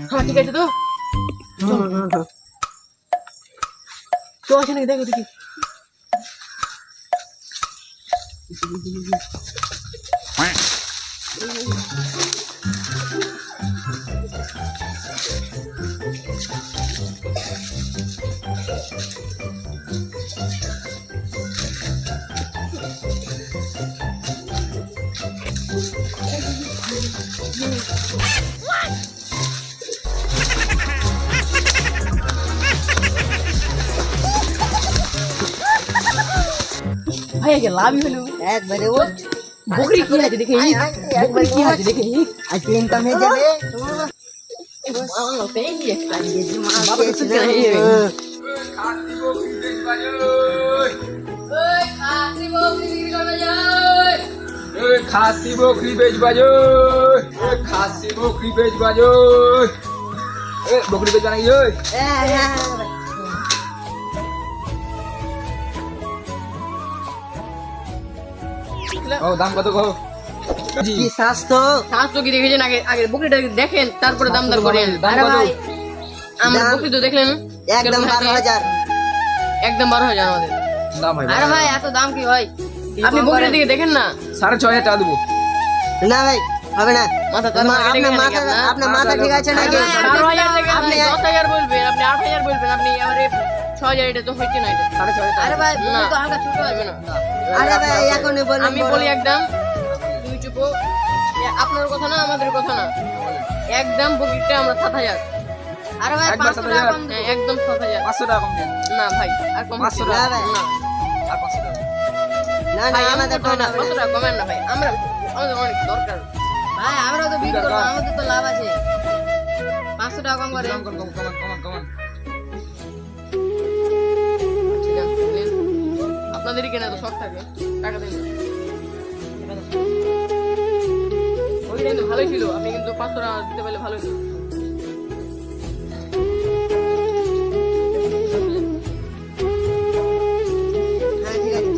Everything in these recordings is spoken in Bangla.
হ্যাঁ ঠিক আছে তো তো আসে নাকি দেখো দেখি ভাই আগে লাভই হলো একবারে ওঠ বকরি কি আছে দেখে বকরি কি আছে দেখে আজকে ইনকাম হয়ে যাবে খাসি বকরি বেচবা খাসি বকরি বেচবা বকরি বেচবা নাকি ও দাম কত গো কি স্বাস্থ্য স্বাস্থ্য কি দেখেছেন আগে আগে বকরিটা দেখেন তারপরে দাম দর করেন আরে ভাই আমরা বকরি তো দেখলেন একদম 12,000 একদম 12,000 আমাদের দাম ভাই আরে ভাই এত দাম কি হয় আপনি বকরির দিকে দেখেন না 6,500 টাকা দেবো না ভাই হবে না মাথা তার আপনার মাথা ঠিক আছে নাকি 12,000 থেকে আপনি 10,000 বলবেন আপনি 8,000 বলবেন আপনি এবারে 6,000 এটা তো হইছে না এটা 6,500 আরে ভাই তুমি তো হালকা ছোট হবে না আরে ভাই এখনই বলেন আমি বলি একদম তুমি চুপো আপনার কথা না আমাদের কথা না একদম বকরিটা আমরা 7,000 আরে ভাই একবার 500 টাকা 7,000 কম দেন একদম 7,000 500 টাকা কম দেন না ভাই আর কম 500 টাকা না আর 500 টাকা না ভাই না আমাদের আমাদের তো না 500 টাকা কমেন না ভাই আমাদের অনেক দরকার ভাই আমরাও তো বিক্রি করব আমাদের তো লাভ আছে 500 টাকা কম করে কমান ঠিক আছে নিন। আপনাদেরই কেনা তো শখ থাকে টাকা দিন ওই কিন্তু ভালোই ছিল আপনি কিন্তু 500 টাকা দিতে পারলে ভালোই ছিল হ্যাঁ ঠিক আছে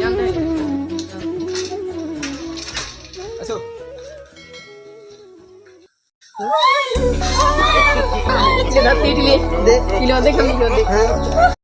জানতে হবে আসো কিলো দেখে হ্যাঁ